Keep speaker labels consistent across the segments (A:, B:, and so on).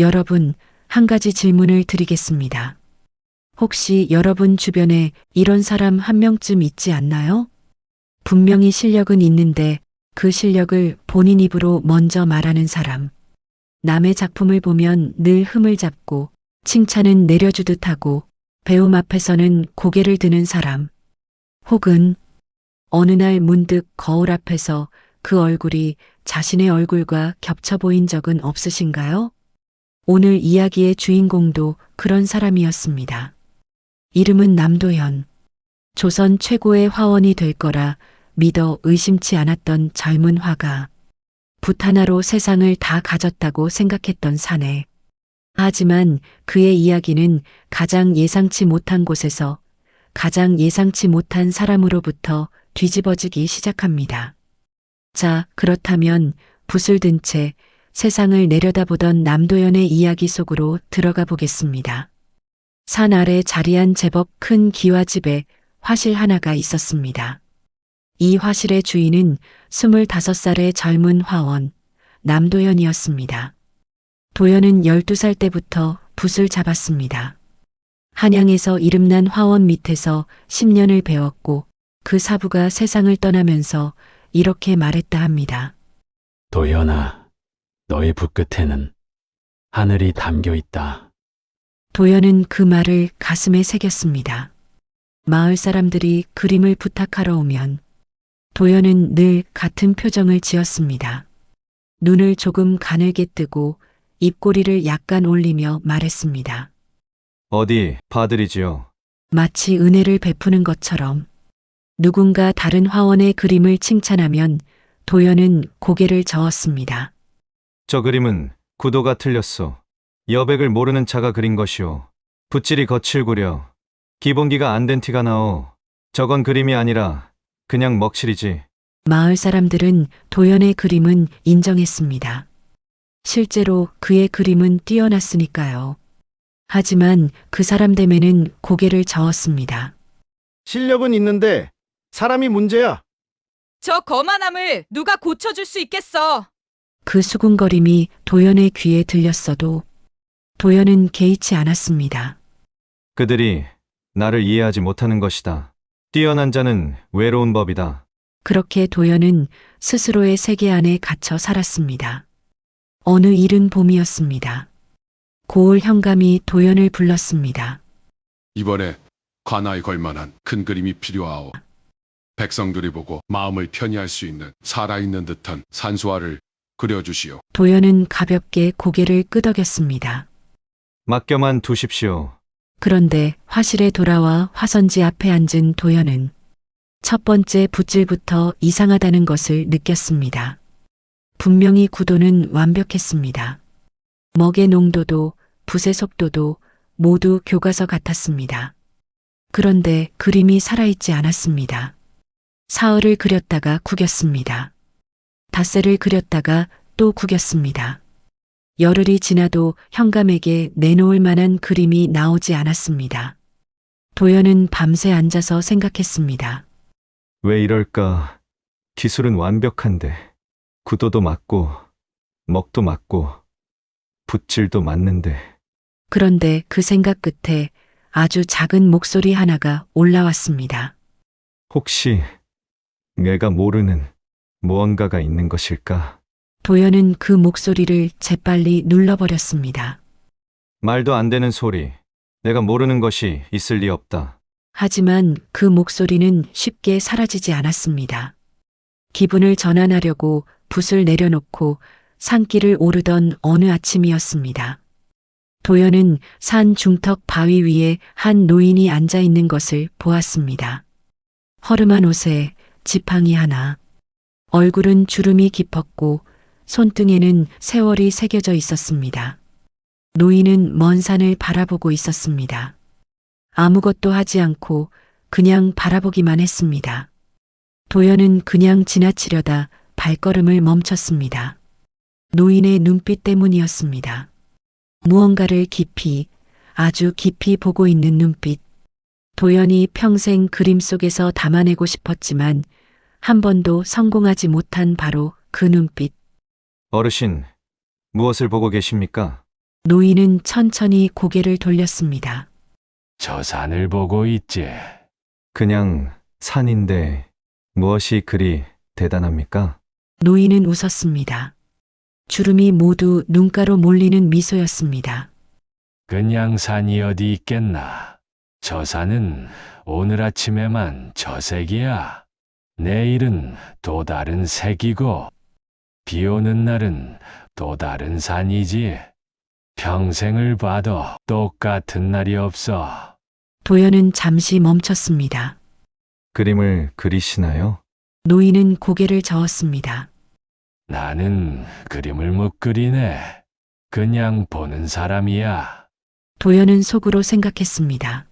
A: 여러분, 한 가지 질문을 드리겠습니다. 혹시 여러분 주변에 이런 사람 한 명쯤 있지 않나요? 분명히 실력은 있는데 그 실력을 본인 입으로 먼저 말하는 사람. 남의 작품을 보면 늘 흠을 잡고 칭찬은 내려주듯 하고 배움 앞에서는 고개를 드는 사람. 혹은 어느 날 문득 거울 앞에서 그 얼굴이 자신의 얼굴과 겹쳐 보인 적은 없으신가요? 오늘 이야기의 주인공도 그런 사람이었습니다. 이름은 남도현. 조선 최고의 화원이 될 거라 믿어 의심치 않았던 젊은 화가. 붓 하나로 세상을 다 가졌다고 생각했던 사내. 하지만 그의 이야기는 가장 예상치 못한 곳에서 가장 예상치 못한 사람으로부터 뒤집어지기 시작합니다. 자, 그렇다면 붓을 든 채 세상을 내려다보던 남도현의 이야기 속으로 들어가 보겠습니다. 산 아래 자리한 제법 큰 기와집에 화실 하나가 있었습니다. 이 화실의 주인은 25살의 젊은 화원, 남도현이었습니다. 도현은 12살 때부터 붓을 잡았습니다. 한양에서 이름난 화원 밑에서 10년을 배웠고 그 사부가 세상을 떠나면서 이렇게 말했다 합니다.
B: 도현아, 너의 붓끝에는 하늘이 담겨 있다.
A: 도현은 그 말을 가슴에 새겼습니다. 마을 사람들이 그림을 부탁하러 오면 도현은 늘 같은 표정을 지었습니다. 눈을 조금 가늘게 뜨고 입꼬리를 약간 올리며 말했습니다.
C: 어디 봐드리지요.
A: 마치 은혜를 베푸는 것처럼. 누군가 다른 화원의 그림을 칭찬하면 도현은 고개를 저었습니다.
C: 저 그림은 구도가 틀렸소. 여백을 모르는 자가 그린 것이오. 붓질이 거칠구려. 기본기가 안 된 티가 나오. 저건 그림이 아니라 그냥 먹칠이지.
A: 마을 사람들은 도현의 그림은 인정했습니다. 실제로 그의 그림은 뛰어났으니까요. 하지만 그 사람 됨에는 고개를 저었습니다.
D: 실력은 있는데 사람이 문제야.
E: 저 거만함을 누가 고쳐줄 수 있겠어?
A: 그 수군거림이 도현의 귀에 들렸어도 도현은 개의치 않았습니다.
C: 그들이 나를 이해하지 못하는 것이다. 뛰어난 자는 외로운 법이다.
A: 그렇게 도현은 스스로의 세계 안에 갇혀 살았습니다. 어느 이른 봄이었습니다. 고을 현감이 도현을 불렀습니다.
F: 이번에 관아에 걸만한 큰 그림이 필요하오. 백성들이 보고 마음을 편히 할 수 있는 살아있는 듯한 산수화를 그려주시오.
A: 도현은 가볍게 고개를 끄덕였습니다.
C: 맡겨만 두십시오.
A: 그런데 화실에 돌아와 화선지 앞에 앉은 도현은 첫 번째 붓질부터 이상하다는 것을 느꼈습니다. 분명히 구도는 완벽했습니다. 먹의 농도도 붓의 속도도 모두 교과서 같았습니다. 그런데 그림이 살아있지 않았습니다. 사흘을 그렸다가 구겼습니다. 닷새를 그렸다가 또 구겼습니다. 열흘이 지나도 현감에게 내놓을 만한 그림이 나오지 않았습니다. 도현은 밤새 앉아서 생각했습니다.
C: 왜 이럴까? 기술은 완벽한데 구도도 맞고 먹도 맞고 붓질도 맞는데.
A: 그런데 그 생각 끝에 아주 작은 목소리 하나가 올라왔습니다.
C: 혹시 내가 모르는 무언가가 있는 것일까?
A: 도현은 그 목소리를 재빨리 눌러버렸습니다.
C: 말도 안 되는 소리. 내가 모르는 것이 있을 리 없다.
A: 하지만 그 목소리는 쉽게 사라지지 않았습니다. 기분을 전환하려고 붓을 내려놓고 산길을 오르던 어느 아침이었습니다. 도현은 산 중턱 바위 위에 한 노인이 앉아 있는 것을 보았습니다. 허름한 옷에 지팡이 하나, 얼굴은 주름이 깊었고 손등에는 세월이 새겨져 있었습니다. 노인은 먼 산을 바라보고 있었습니다. 아무것도 하지 않고 그냥 바라보기만 했습니다. 도현은 그냥 지나치려다 발걸음을 멈췄습니다. 노인의 눈빛 때문이었습니다. 무언가를 깊이, 아주 깊이 보고 있는 눈빛. 도현이 평생 그림 속에서 담아내고 싶었지만 한 번도 성공하지 못한 바로 그 눈빛.
C: 어르신, 무엇을 보고 계십니까?
A: 노인은 천천히 고개를 돌렸습니다.
B: 저 산을 보고 있지.
C: 그냥 산인데 무엇이 그리 대단합니까?
A: 노인은 웃었습니다. 주름이 모두 눈가로 몰리는 미소였습니다.
B: 그냥 산이 어디 있겠나. 저 산은 오늘 아침에만 저 색이야. 내일은 또 다른 색이고, 비 오는 날은 또 다른 산이지. 평생을 봐도 똑같은 날이 없어.
A: 도연은 잠시 멈췄습니다.
C: 그림을 그리시나요?
A: 노인은 고개를 저었습니다.
B: 나는 그림을 못 그리네. 그냥 보는 사람이야.
A: 도연은 속으로 생각했습니다.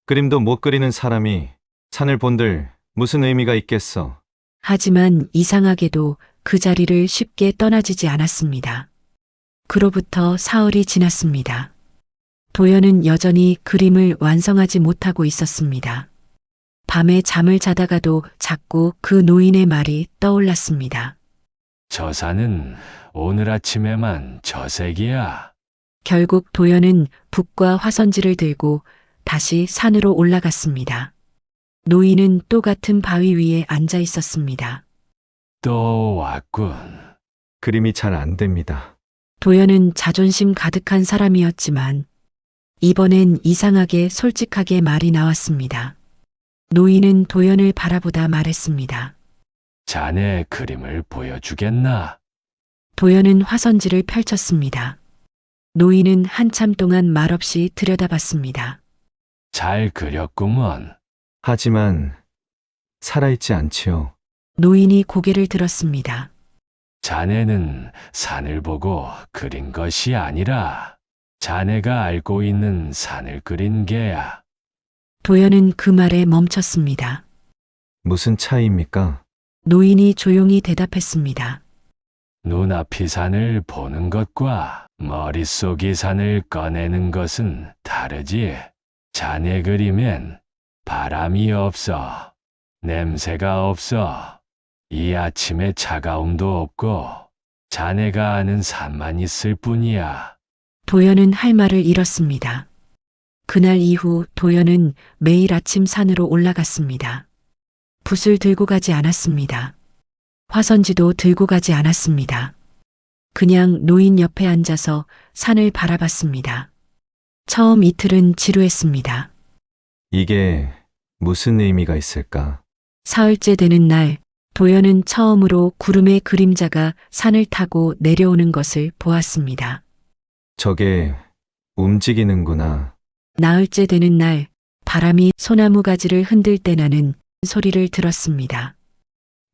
C: 그림도 못 그리는 사람이 산을 본들 무슨 의미가 있겠어?
A: 하지만 이상하게도 그 자리를 쉽게 떠나지지 않았습니다. 그로부터 사흘이 지났습니다. 도연은 여전히 그림을 완성하지 못하고 있었습니다. 밤에 잠을 자다가도 자꾸 그 노인의 말이 떠올랐습니다.
B: 저 산은 오늘 아침에만 저 색이야.
A: 결국 도연은 붓과 화선지를 들고 다시 산으로 올라갔습니다. 노인은 또 같은 바위 위에 앉아 있었습니다.
B: 또 왔군.
C: 그림이 잘 안 됩니다.
A: 도연은 자존심 가득한 사람이었지만 이번엔 이상하게 솔직하게 말이 나왔습니다. 노인은 도연을 바라보다 말했습니다.
B: 자네 그림을 보여주겠나?
A: 도연은 화선지를 펼쳤습니다. 노인은 한참 동안 말없이 들여다봤습니다.
B: 잘 그렸구먼.
C: 하지만 살아있지 않지요.
A: 노인이 고개를 들었습니다.
B: 자네는 산을 보고 그린 것이 아니라 자네가 알고 있는 산을 그린 게야.
A: 도연은 그 말에 멈췄습니다.
C: 무슨 차이입니까?
A: 노인이 조용히 대답했습니다.
B: 눈앞이 산을 보는 것과 머릿속이 산을 꺼내는 것은 다르지. 자네 그림엔 바람이 없어. 냄새가 없어. 이 아침에 차가움도 없고 자네가 아는 산만 있을 뿐이야.
A: 도연은 할 말을 잃었습니다. 그날 이후 도연은 매일 아침 산으로 올라갔습니다. 붓을 들고 가지 않았습니다. 화선지도 들고 가지 않았습니다. 그냥 노인 옆에 앉아서 산을 바라봤습니다. 처음 이틀은 지루했습니다.
C: 이게 무슨 의미가 있을까?
A: 사흘째 되는 날, 도연은 처음으로 구름의 그림자가 산을 타고 내려오는 것을 보았습니다.
C: 저게 움직이는구나.
A: 나흘째 되는 날, 바람이 소나무 가지를 흔들 때 나는 소리를 들었습니다.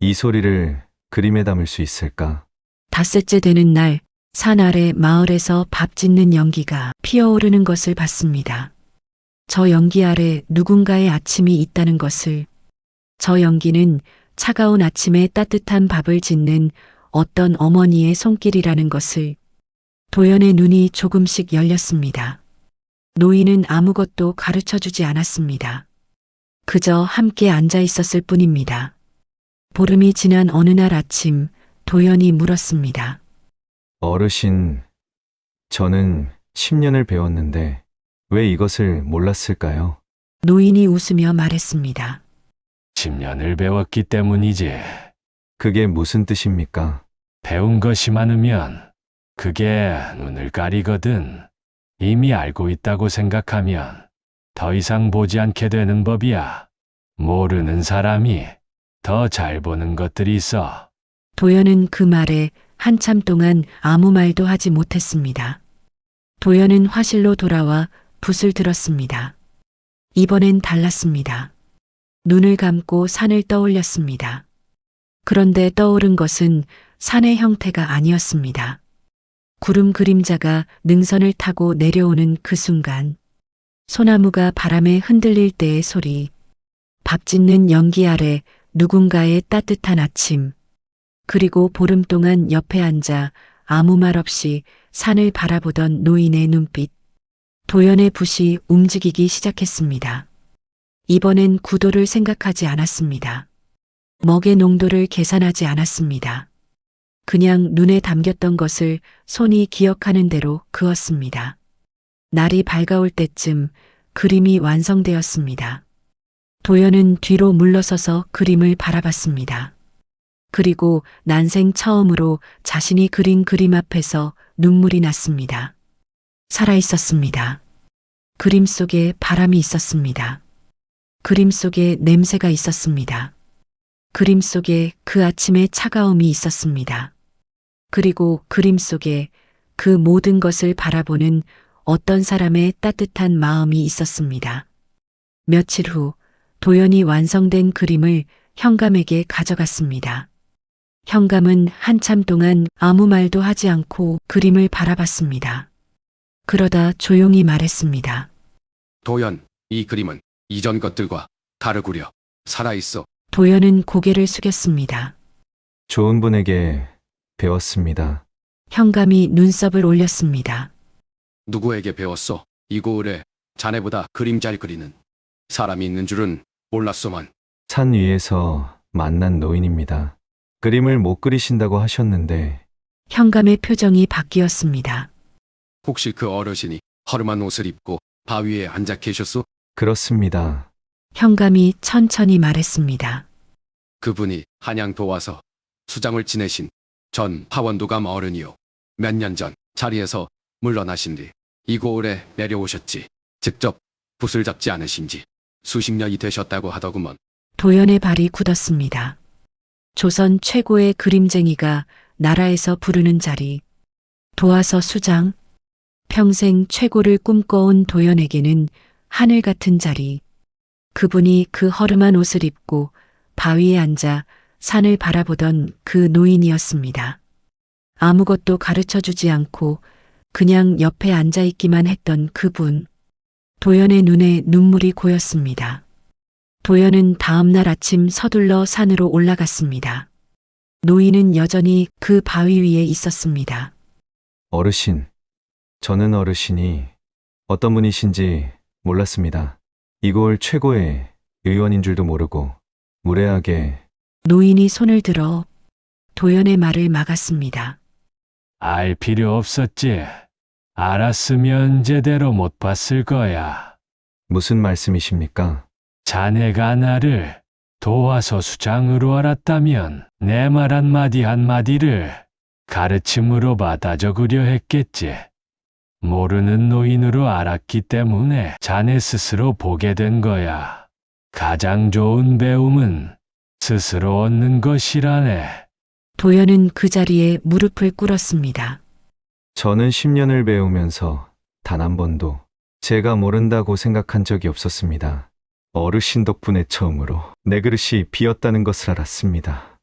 C: 이 소리를 그림에 담을 수 있을까?
A: 닷새째 되는 날, 산 아래 마을에서 밥 짓는 연기가 피어오르는 것을 봤습니다. 저 연기 아래 누군가의 아침이 있다는 것을, 저 연기는 차가운 아침에 따뜻한 밥을 짓는 어떤 어머니의 손길이라는 것을, 도연의 눈이 조금씩 열렸습니다. 노인은 아무것도 가르쳐 주지 않았습니다. 그저 함께 앉아 있었을 뿐입니다. 보름이 지난 어느 날 아침, 도연이 물었습니다.
C: 어르신, 저는 10년을 배웠는데 왜 이것을 몰랐을까요?
A: 노인이 웃으며 말했습니다.
B: 10년을 배웠기 때문이지.
C: 그게 무슨 뜻입니까?
B: 배운 것이 많으면 그게 눈을 가리거든. 이미 알고 있다고 생각하면 더 이상 보지 않게 되는 법이야. 모르는 사람이 더 잘 보는 것들이 있어.
A: 도연은 그 말에 한참 동안 아무 말도 하지 못했습니다. 도연은 화실로 돌아와 붓을 들었습니다. 이번엔 달랐습니다. 눈을 감고 산을 떠올렸습니다. 그런데 떠오른 것은 산의 형태가 아니었습니다. 구름 그림자가 능선을 타고 내려오는 그 순간, 소나무가 바람에 흔들릴 때의 소리, 밥 짓는 연기 아래 누군가의 따뜻한 아침, 그리고 보름 동안 옆에 앉아 아무 말 없이 산을 바라보던 노인의 눈빛. 도연의 붓이 움직이기 시작했습니다. 이번엔 구도를 생각하지 않았습니다. 먹의 농도를 계산하지 않았습니다. 그냥 눈에 담겼던 것을 손이 기억하는 대로 그었습니다. 날이 밝아올 때쯤 그림이 완성되었습니다. 도연은 뒤로 물러서서 그림을 바라봤습니다. 그리고 난생 처음으로 자신이 그린 그림 앞에서 눈물이 났습니다. 살아있었습니다. 그림 속에 바람이 있었습니다. 그림 속에 냄새가 있었습니다. 그림 속에 그 아침의 차가움이 있었습니다. 그리고 그림 속에 그 모든 것을 바라보는 어떤 사람의 따뜻한 마음이 있었습니다. 며칠 후 도연이 완성된 그림을 현감에게 가져갔습니다. 현감은 한참 동안 아무 말도 하지 않고 그림을 바라봤습니다. 그러다 조용히 말했습니다.
F: 도연, 이 그림은 이전 것들과 다르구려. 살아있어.
A: 도연은 고개를 숙였습니다.
C: 좋은 분에게 배웠습니다.
A: 현감이 눈썹을 올렸습니다.
F: 누구에게 배웠어? 이 고을에 자네보다 그림 잘 그리는 사람이 있는 줄은 몰랐소만.
C: 산 위에서 만난 노인입니다. 그림을 못 그리신다고 하셨는데
A: 현감의 표정이 바뀌었습니다.
F: 혹시 그 어르신이 허름한 옷을 입고 바위에 앉아 계셨소?
C: 그렇습니다.
A: 현감이 천천히 말했습니다.
F: 그분이 한양 도와서 수장을 지내신 전 파원도감 어른이요. 몇 년 전 자리에서 물러나신 뒤 이 고을에 내려오셨지. 직접 붓을 잡지 않으신지 수십 년이 되셨다고 하더구먼.
A: 도연의 발이 굳었습니다. 조선 최고의 그림쟁이가 나라에서 부르는 자리. 도와서 수장. 평생 최고를 꿈꿔온 도연에게는 하늘 같은 자리. 그분이 그 허름한 옷을 입고 바위에 앉아 산을 바라보던 그 노인이었습니다. 아무것도 가르쳐 주지 않고 그냥 옆에 앉아 있기만 했던 그분. 도연의 눈에 눈물이 고였습니다. 도연은 다음날 아침 서둘러 산으로 올라갔습니다. 노인은 여전히 그 바위 위에 있었습니다.
C: 어르신, 저는 어르신이 어떤 분이신지 몰랐습니다. 이골 최고의 의원인 줄도 모르고 무례하게
A: 노인이 손을 들어 도연의 말을 막았습니다.
B: 알 필요 없었지. 알았으면 제대로 못 봤을 거야.
C: 무슨 말씀이십니까?
B: 자네가 나를 도와서 수장으로 알았다면 내 말 한마디 한마디를 가르침으로 받아 적으려 했겠지. 모르는 노인으로 알았기 때문에 자네 스스로 보게 된 거야. 가장 좋은 배움은 스스로 얻는 것이라네.
A: 도연은 그 자리에 무릎을 꿇었습니다.
C: 저는 10년을 배우면서 단 한 번도 제가 모른다고 생각한 적이 없었습니다. 어르신 덕분에 처음으로 내 그릇이 비었다는 것을 알았습니다.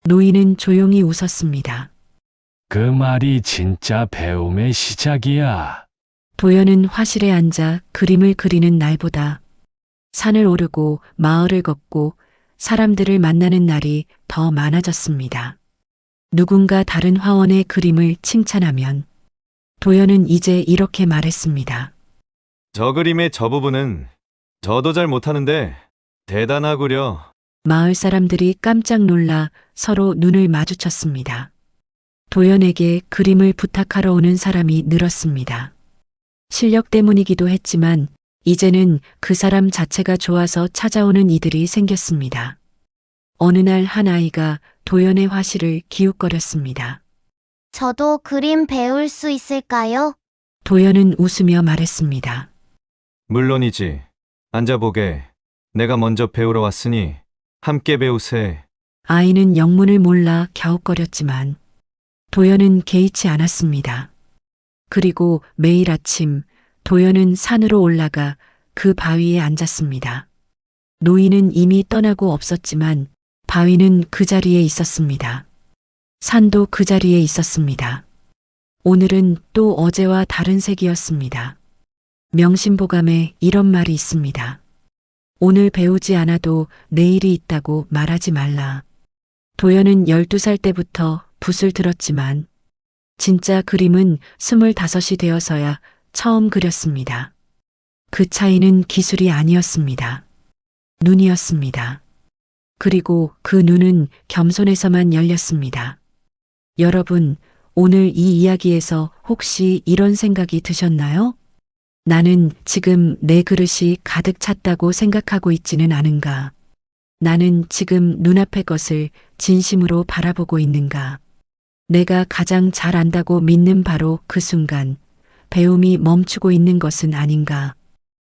A: 노인은 조용히 웃었습니다.
B: 그 말이 진짜 배움의 시작이야.
A: 도연은 화실에 앉아 그림을 그리는 날보다 산을 오르고 마을을 걷고 사람들을 만나는 날이 더 많아졌습니다. 누군가 다른 화원의 그림을 칭찬하면 도연은 이제 이렇게 말했습니다.
C: 저 그림의 저 부분은 저도 잘 못하는데 대단하구려.
A: 마을 사람들이 깜짝 놀라 서로 눈을 마주쳤습니다. 도연에게 그림을 부탁하러 오는 사람이 늘었습니다. 실력 때문이기도 했지만 이제는 그 사람 자체가 좋아서 찾아오는 이들이 생겼습니다. 어느 날 한 아이가 도연의 화실을 기웃거렸습니다.
G: 저도 그림 배울 수 있을까요?
A: 도연은 웃으며 말했습니다.
C: 물론이지. 앉아보게. 내가 먼저 배우러 왔으니 함께 배우세.
A: 아이는 영문을 몰라 갸웃거렸지만 도연은 개의치 않았습니다. 그리고 매일 아침 도연은 산으로 올라가 그 바위에 앉았습니다. 노인은 이미 떠나고 없었지만 바위는 그 자리에 있었습니다. 산도 그 자리에 있었습니다. 오늘은 또 어제와 다른 색이었습니다. 명심보감에 이런 말이 있습니다. 오늘 배우지 않아도 내일이 있다고 말하지 말라. 도연은 12살 때부터 붓을 들었지만 진짜 그림은 25이 되어서야 처음 그렸습니다. 그 차이는 기술이 아니었습니다. 눈이었습니다. 그리고 그 눈은 겸손해서만 열렸습니다. 여러분, 오늘 이 이야기에서 혹시 이런 생각이 드셨나요? 나는 지금 내 그릇이 가득 찼다고 생각하고 있지는 않은가? 나는 지금 눈앞의 것을 진심으로 바라보고 있는가? 내가 가장 잘 안다고 믿는 바로 그 순간, 배움이 멈추고 있는 것은 아닌가?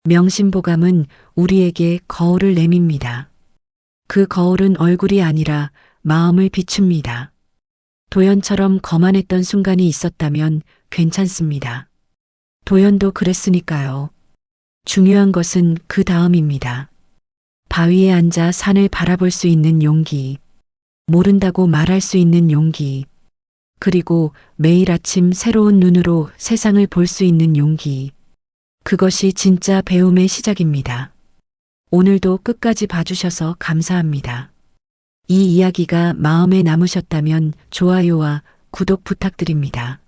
A: 명심보감은 우리에게 거울을 내밉니다. 그 거울은 얼굴이 아니라 마음을 비춥니다. 도연처럼 거만했던 순간이 있었다면 괜찮습니다. 도연도 그랬으니까요. 중요한 것은 그 다음입니다. 바위에 앉아 산을 바라볼 수 있는 용기, 모른다고 말할 수 있는 용기, 그리고 매일 아침 새로운 눈으로 세상을 볼 수 있는 용기. 그것이 진짜 배움의 시작입니다. 오늘도 끝까지 봐주셔서 감사합니다. 이 이야기가 마음에 남으셨다면 좋아요와 구독 부탁드립니다.